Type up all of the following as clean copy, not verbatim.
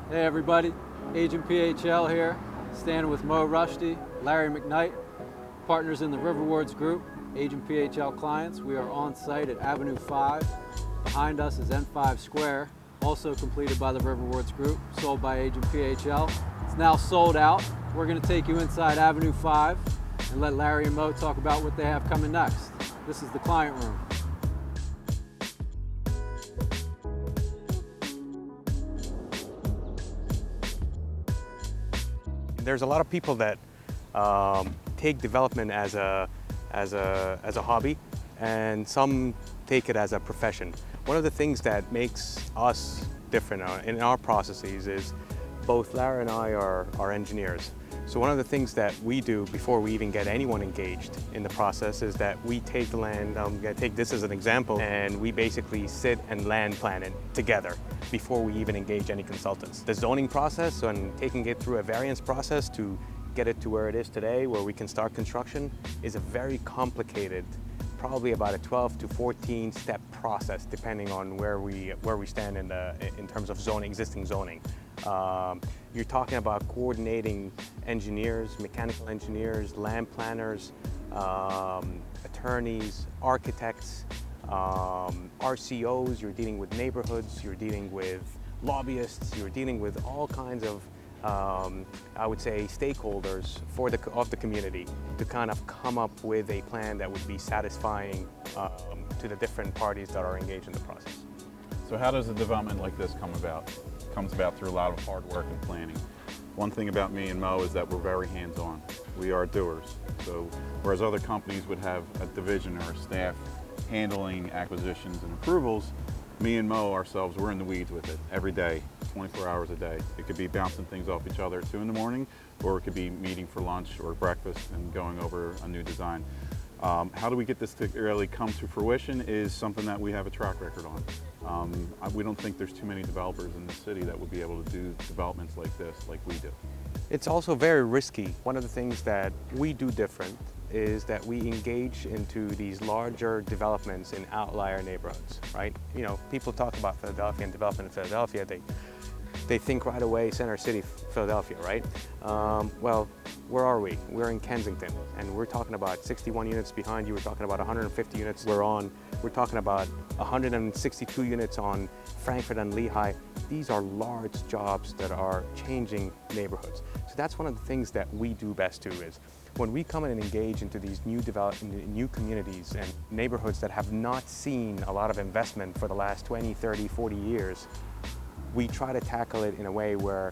Hey everybody, Agent PHL here, standing with Mo Rushdie, Larry McKnight, partners in the Riverwards Group, Agent PHL clients. We are on site at Avenue 5. Behind us is N5 Square, also completed by the Riverwards Group, sold by Agent PHL. It's now sold out. We're going to take you inside Avenue 5 and let Larry and Mo talk about what they have coming next. This is the client room. There's a lot of people that take development as a hobby, and some take it as a profession. One of the things that makes us different in our processes is both Larry and I are engineers. So one of the things that we do before we even get anyone engaged in the process is that we take the land, I'm going to take this as an example, and we basically sit and land plan it together before we even engage any consultants. The zoning process and taking it through a variance process to get it to where it is today, where we can start construction, is a very complicated, probably about a 12 to 14 step process depending on where we stand in terms of zoning, existing zoning. You're talking about coordinating engineers, mechanical engineers, land planners, attorneys, architects, RCOs, you're dealing with neighborhoods, you're dealing with lobbyists, you're dealing with all kinds of, I would say, stakeholders of the community to kind of come up with a plan that would be satisfying to the different parties that are engaged in the process. So how does a development like this come about? It comes about through a lot of hard work and planning. One thing about me and Mo is that we're very hands-on. We are doers. So whereas other companies would have a division or a staff handling acquisitions and approvals, me and Mo ourselves, we're in the weeds with it every day, 24 hours a day. It could be bouncing things off each other at 2 in the morning, or it could be meeting for lunch or breakfast and going over a new design. How do we get this to really come to fruition is something that we have a track record on. We don't think there's too many developers in the city that would be able to do developments like this, like we do. It's also very risky. One of the things that we do different is that we engage into these larger developments in outlier neighborhoods, right? You know, people talk about Philadelphia and development in Philadelphia, they think right away Center City, Philadelphia, right? Well, where are we? We're in Kensington, and we're talking about 61 units behind you. We're talking about 150 units we're talking about 162 units on Frankfurt and Lehigh. These are large jobs that are changing neighborhoods. So that's one of the things that we do best too, is when we come in and engage into these new communities and neighborhoods that have not seen a lot of investment for the last 20, 30, 40 years, we try to tackle it in a way where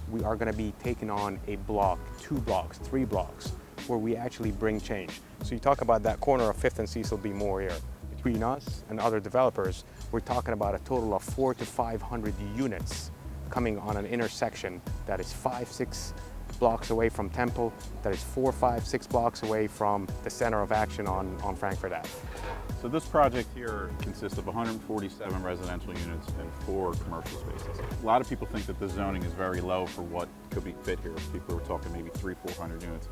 we are going to be taking on a block, 2 blocks, 3 blocks, where we actually bring change. So you talk about that corner of 5th and Cecil B. Moore here. Between us and other developers, we're talking about a total of 400 to 500 units coming on an intersection that is 5, 6 blocks away from Temple, that is 4, 5, 6 blocks away from the center of action on Frankfurt Ave. So this project here consists of 147 residential units and 4 commercial spaces. A lot of people think that the zoning is very low for what could be fit here. People were talking maybe 300-400 units.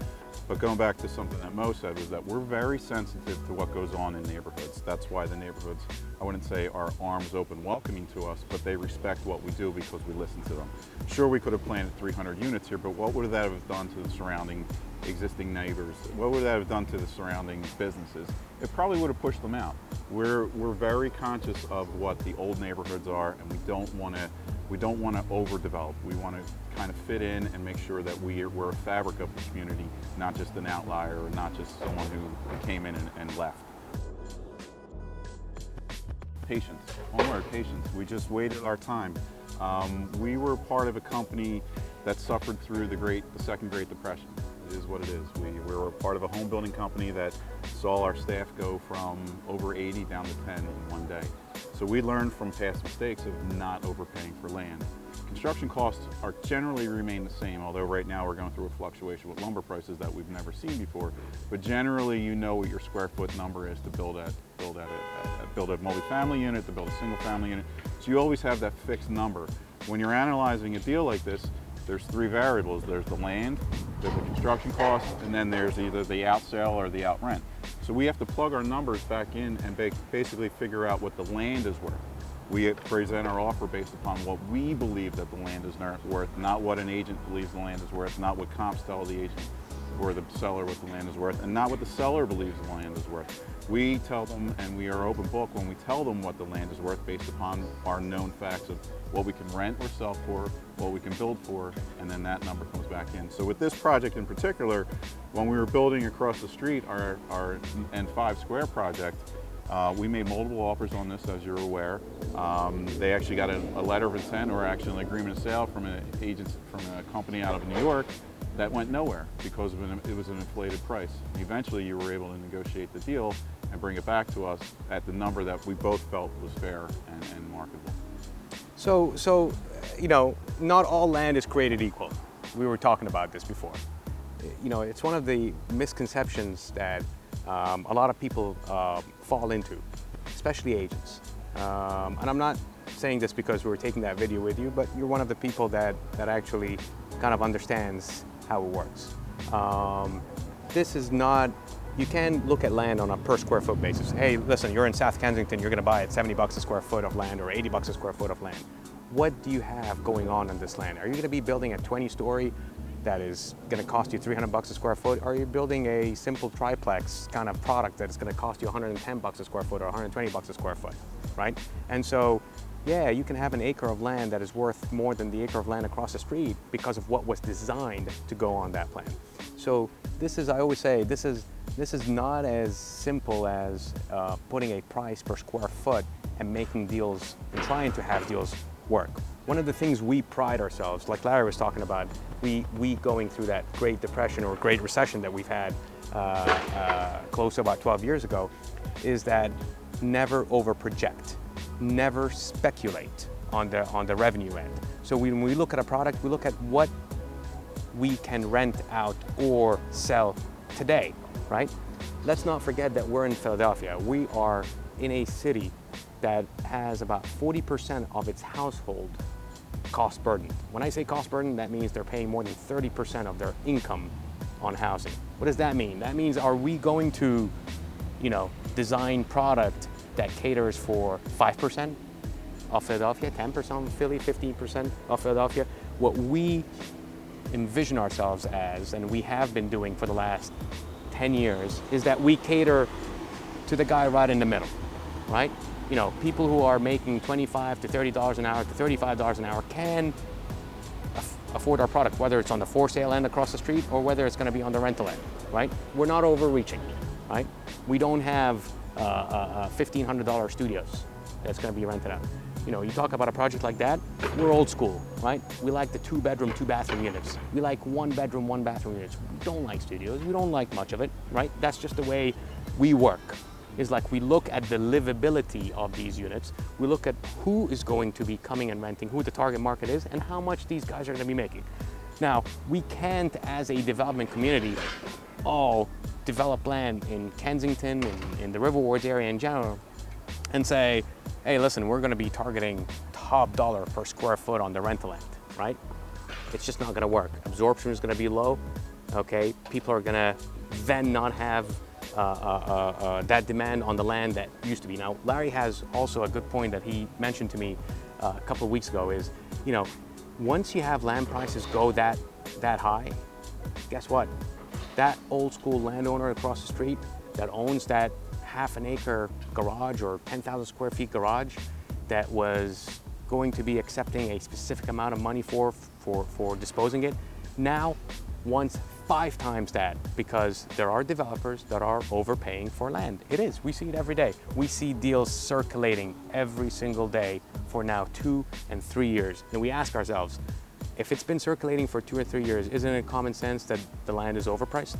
But going back to something that Mo said was that we're very sensitive to what goes on in neighborhoods. That's why the neighborhoods, I wouldn't say are arms open welcoming to us, but they respect what we do because we listen to them. Sure, we could have planted 300 units here, but what would that have done to the surrounding existing neighbors? What would that have done to the surrounding businesses? It probably would have pushed them out. We're very conscious of what the old neighborhoods are, and we don't want to overdevelop. We want to kind of fit in and make sure that we're a fabric of the community, not just an outlier or not just someone who came in and left. Patience, homework, patience. We just waited our time. We were part of a company that suffered through the Second Great Depression. It is what it is. We were part of a home building company that saw our staff go from over 80 down to 10 in one day. So we learned from past mistakes of not overpaying for land. Construction costs are generally remain the same, although right now we're going through a fluctuation with lumber prices that we've never seen before. But generally, you know what your square foot number is to build a multifamily unit, to build a single family unit. So you always have that fixed number. When you're analyzing a deal like this, there's 3 variables. There's the land, there's the construction costs, and then there's either the out sale or the out rent. So we have to plug our numbers back in and basically figure out what the land is worth. We present our offer based upon what we believe that the land is worth, not what an agent believes the land is worth, not what comps tell the agent or the seller what the land is worth, and not what the seller believes the land is worth. We tell them, and we are open book when we tell them what the land is worth based upon our known facts of what we can rent or sell for, what we can build for, and then that number comes back in. So with this project in particular, when we were building across the street our N5 Square project, we made multiple offers on this, as you're aware. They actually got a letter of intent, or actually an agreement of sale from an agent, from a company out of New York, that went nowhere because it was an inflated price. Eventually you were able to negotiate the deal and bring it back to us at the number that we both felt was fair and marketable. So, you know, not all land is created equal. We were talking about this before. You know, it's one of the misconceptions that a lot of people fall into, especially agents. And I'm not saying this because we were taking that video with you, but you're one of the people that actually kind of understands how it works. This is not, you can look at land on a per square foot basis. Hey, listen, you're in South Kensington, you're gonna buy at 70 bucks a square foot of land or 80 bucks a square foot of land. What do you have going on this land? Are you gonna be building a 20-story that is gonna cost you 300 bucks a square foot? Or are you building a simple triplex kind of product that's gonna cost you 110 bucks a square foot or 120 bucks a square foot, right? And so, yeah, you can have an acre of land that is worth more than the acre of land across the street because of what was designed to go on that plan. So this is, I always say, this is not as simple as putting a price per square foot and making deals and trying to have deals work. One of the things we pride ourselves, like Larry was talking about, we going through that Great Depression or Great Recession that we've had close to about 12 years ago, is that never over-project. Never speculate on the revenue end. So when we look at a product, we look at what we can rent out or sell today, right? Let's not forget that we're in Philadelphia. We are in a city that has about 40% of its household cost burdened. When I say cost burdened, that means they're paying more than 30% of their income on housing. What does that mean? That means, are we going to, you know, design product that caters for 5% of Philadelphia, 10% of Philly, 15% of Philadelphia? What we envision ourselves as, and we have been doing for the last 10 years, is that we cater to the guy right in the middle, right? You know, people who are making $25 to $30 an hour to $35 an hour can afford our product, whether it's on the for sale end across the street or whether it's gonna be on the rental end, right? We're not overreaching, right? We don't have $1,500 studios that's going to be rented out. You know, you talk about a project like that, we're old school, right? We like the 2-bedroom, 2-bathroom units. We like 1-bedroom, 1-bathroom units. We don't like studios. We don't like much of it, right? That's just the way we work. Is like we look at the livability of these units. We look at who is going to be coming and renting, who the target market is, and how much these guys are going to be making. Now, we can't, as a development community, all develop land in Kensington and in the Riverwards area in general and say, hey, listen, we're going to be targeting top dollar per square foot on the rental end, right? It's just not going to work. Absorption is going to be low, okay? People are going to then not have that demand on the land that used to be. Now, Larry has also a good point that he mentioned to me a couple of weeks ago is, you know, once you have land prices go that high, guess what? That old school landowner across the street that owns that half-an-acre garage or 10,000 square feet garage that was going to be accepting a specific amount of money for disposing it, now wants 5 times that because there are developers that are overpaying for land. It is, we see it every day. We see deals circulating every single day for now 2 and 3 years. And we ask ourselves, if it's been circulating for 2 or 3 years, isn't it common sense that the land is overpriced?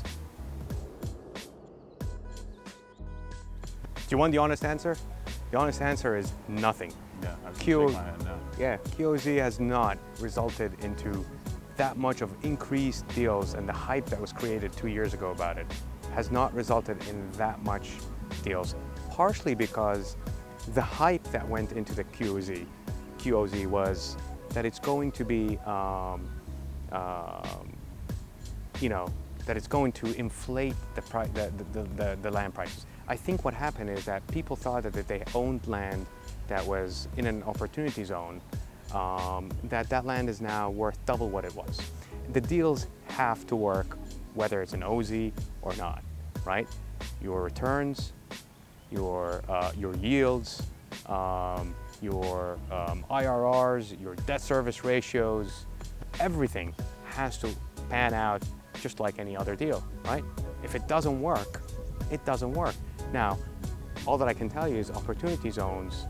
Do you want the honest answer? The honest answer is nothing. Yeah, I was gonna shake my head no. Yeah, QOZ has not resulted into that much of increased deals, and the hype that was created 2 years ago about it has not resulted in that much deals, partially because the hype that went into the QOZ was that it's going to be, you know, that it's going to inflate the land prices. I think what happened is that people thought that they owned land that was in an opportunity zone, that land is now worth double what it was. The deals have to work whether it's an OZ or not, right? Your returns, your yields, your IRRs, your debt service ratios, everything has to pan out just like any other deal, right? If it doesn't work, it doesn't work. Now, all that I can tell you is opportunity zones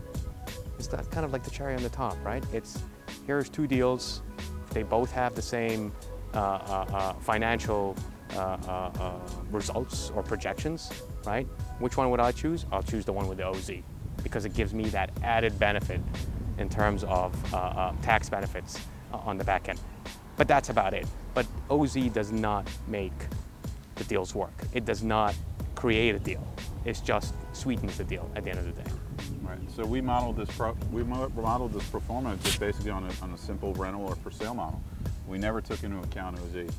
is that kind of like the cherry on the top, right? It's, here's two deals, they both have the same financial results or projections, right? Which one would I choose? I'll choose the one with the OZ because it gives me that added benefit in terms of tax benefits on the back end. But that's about it. But OZ does not make the deals work. It does not create a deal. It just sweetens the deal at the end of the day. Right. So we modeled this pro forma just basically on a simple rental or for sale model. We never took into account OZ.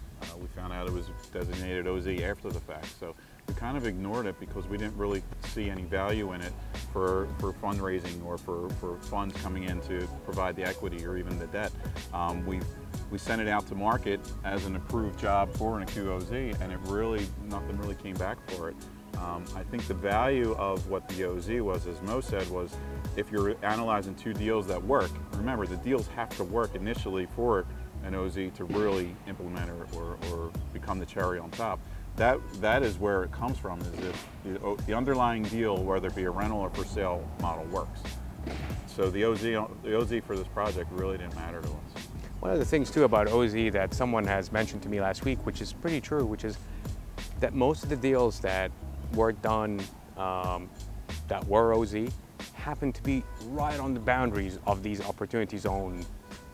We found out it was designated OZ after the fact. So we kind of ignored it because we didn't really see any value in it for fundraising or for funds coming in to provide the equity or even the debt. We sent it out to market as an approved job for an QOZ, and nothing really came back for it. I think the value of what the OZ was, as Mo said, was if you're analyzing two deals that work, remember the deals have to work initially for an OZ to really implement or become the cherry on top. That is where it comes from, is if the underlying deal, whether it be a rental or for sale model, works. So the OZ for this project really didn't matter to us. One of the things too about OZ that someone has mentioned to me last week, which is pretty true, which is that most of the deals that were done that were OZ happen to be right on the boundaries of these opportunity zone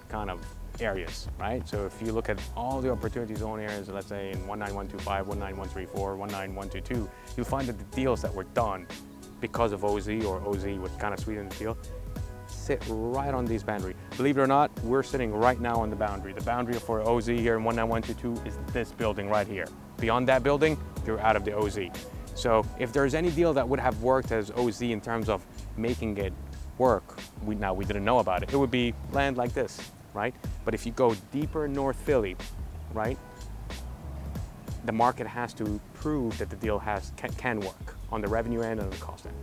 kind of areas, right? So if you look at all the opportunity zone areas, let's say in 19125, 19134, 19122, you'll find that the deals that were done because of OZ or OZ would kind of sweeten the deal, sit right on these boundaries. Believe it or not, we're sitting right now on the boundary. The boundary for OZ here in 19122 is this building right here. Beyond that building, you're out of the OZ. So if there's any deal that would have worked as OZ in terms of making it work, we didn't know about it. It would be land like this, right? But if you go deeper North Philly, right, the market has to prove that the deal can work on the revenue end and the cost end.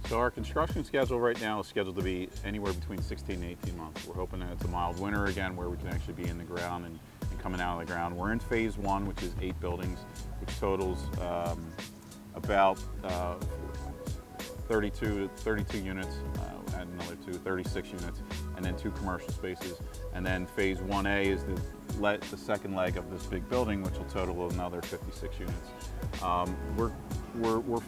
So our construction schedule right now is scheduled to be anywhere between 16 and 18 months. We're hoping that it's a mild winter again where we can actually be in the ground and coming out of the ground. We're in phase one, which is 8 buildings, which totals about 32 units, add another 36 units, and then 2 commercial spaces. And then phase 1A is the second leg of this big building, which will total another 56 units. We're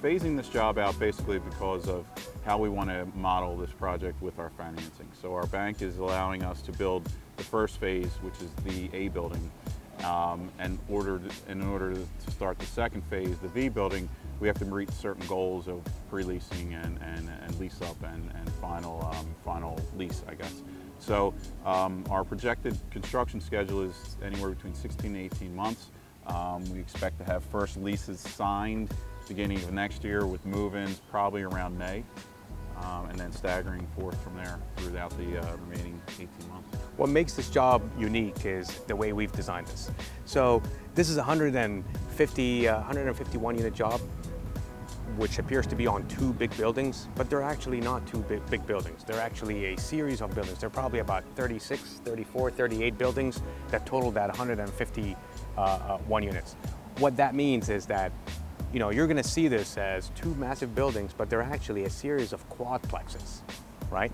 phasing this job out basically because of how we want to model this project with our financing. So our bank is allowing us to build the first phase, which is the A building, and in order to start the second phase, the V building, we have to meet certain goals of pre-leasing and lease up and final lease, I guess. So our projected construction schedule is anywhere between 16 to 18 months. We expect to have first leases signed beginning of next year with move-ins probably around May, and then staggering forth from there throughout the remaining 18 months. What makes this job unique is the way we've designed this. So this is a 151 unit job, which appears to be on 2 big buildings, but they're actually not 2 big buildings. They're actually a series of buildings. They're probably about 36, 34, 38 buildings that total that 151 units. What that means is that you're going to see this as 2 massive buildings, but they're actually a series of quadplexes, right?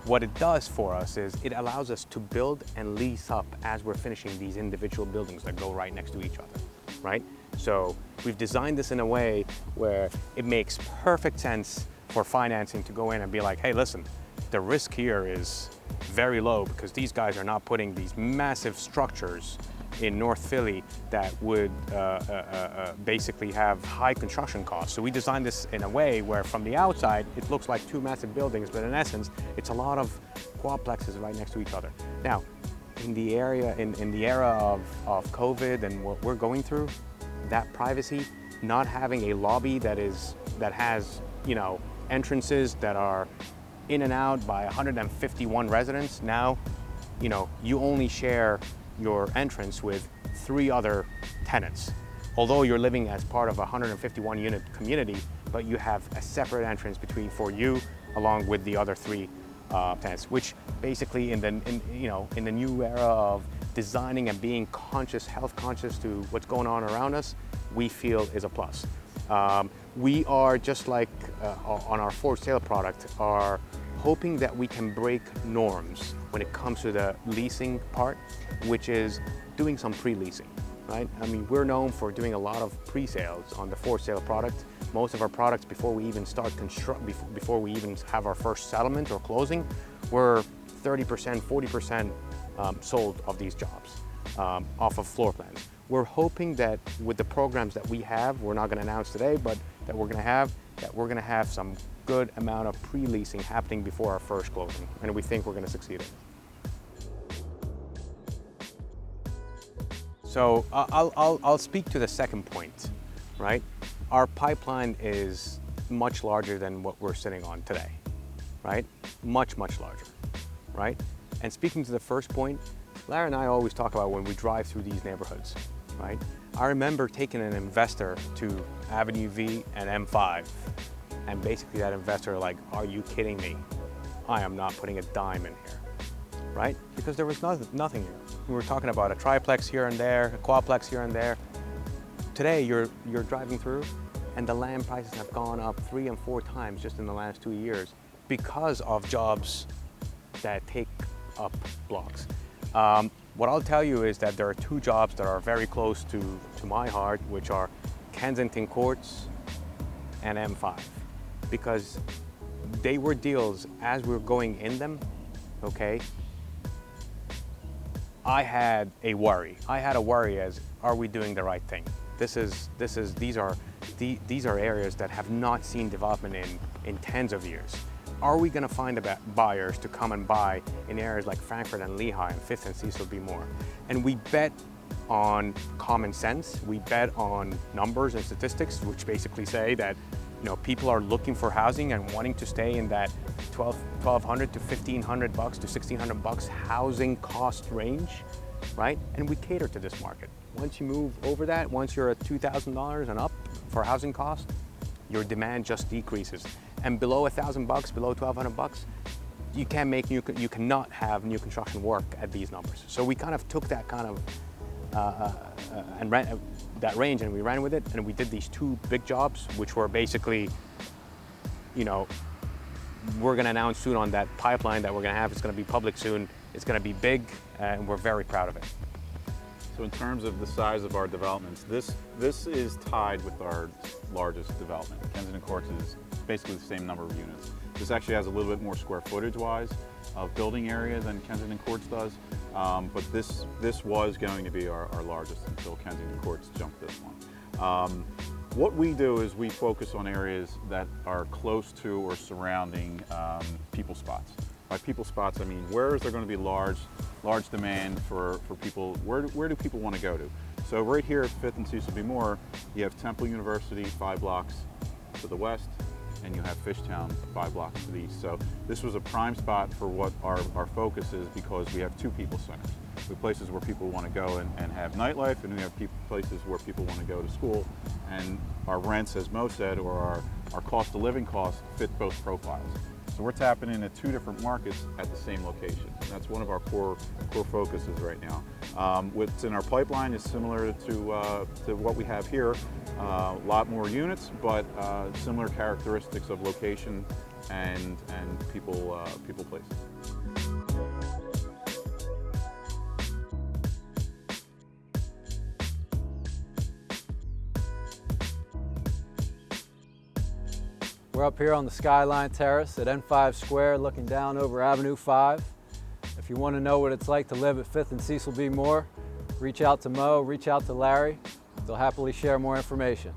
What it does for us is it allows us to build and lease up as we're finishing these individual buildings that go right next to each other, right? So we've designed this in a way where it makes perfect sense for financing to go in and be like, hey, listen, the risk here is very low because these guys are not putting these massive structures in North Philly that would basically have high construction costs. So we designed this in a way where from the outside, it looks like 2 massive buildings, but in essence, it's a lot of quadplexes right next to each other. Now, in the era of COVID and what we're going through, that privacy not having a lobby that has, you know, entrances that are in and out by 151 residents. Now, you know, you only share your entrance with 3 other tenants. Although you're living as part of a 151 unit community, but you have a separate entrance for you along with the other 3 tenants, which basically in the new era of designing and being conscious, health conscious to what's going on around us, we feel is a plus. We are, just like on our for sale product, are hoping that we can break norms when it comes to the leasing part, which is doing some pre-leasing, right? I mean, we're known for doing a lot of pre-sales on the for sale product. Most of our products, before we even start before we even have our first settlement or closing, we're 30%, 40% sold of these jobs off of floor plans. We're hoping that with the programs that we have, we're not going to announce today, but that we're going to have some good amount of pre-leasing happening before our first closing, and we think we're going to succeed in it. So I'll speak to the second point, right? Our pipeline is much larger than what we're sitting on today, right? Much larger, right? And speaking to the first point, Larry and I always talk about when we drive through these neighborhoods, right? I remember taking an investor to Avenue V and M5, and basically that investor like, are you kidding me? I am not putting a dime in here, right? Because there was nothing here. We were talking about a triplex here and there, a quadplex here and there. Today you're driving through and the land prices have gone up 3 and 4 times just in the last 2 years because of jobs that take up blocks. What I'll tell you is that there are 2 jobs that are very close to my heart, which are Kensington Courts and M5, because they were deals as we were going in them, okay? I had a worry as, are we doing the right thing? These are areas that have not seen development in tens of years. Are we going to find buyers to come and buy in areas like Frankfurt and Lehigh and 5th and Cecil B. Moore? And we bet on common sense. We bet on numbers and statistics, which basically say that, you know, people are looking for housing and wanting to stay in that $1,200 to $1,500 to $1,600 housing cost range, right? And we cater to this market. Once you move over that, once you're at $2,000 and up for housing cost, your demand just decreases. And below $1,000, below $1,200, you cannot have new construction work at these numbers. So we kind of took that kind of and ran that range, and we ran with it, and we did these 2 big jobs, which were basically, you know, we're going to announce soon on that pipeline that we're going to have. It's going to be public soon. It's going to be big, and we're very proud of it. So in terms of the size of our developments, this is tied with our largest development. Kensington Courts is basically the same number of units. This actually has a little bit more square footage wise of building area than Kensington Courts does, but this was going to be our largest until Kensington Courts jumped this one. What we do is we focus on areas that are close to or surrounding people spots. By people spots, I mean, where is there going to be large demand for people? Where do people want to go to? So right here at 5th and Cecil B. Moore, you have Temple University 5 blocks to the west, and you have Fishtown 5 blocks to the east. So this was a prime spot for what our focus is, because we have 2 people centers. We have places where people want to go and have nightlife, and we have places where people want to go to school. And our rents, as Mo said, or our cost of living costs fit both profiles. So we're tapping into 2 different markets at the same location. That's one of our core focuses right now. What's in our pipeline is similar to what we have here. A lot more units, but similar characteristics of location and people places. We're up here on the Skyline Terrace at N5 Square, looking down over Avenue 5. If you want to know what it's like to live at 5th and Cecil B. Moore, reach out to Mo, reach out to Larry. They'll happily share more information.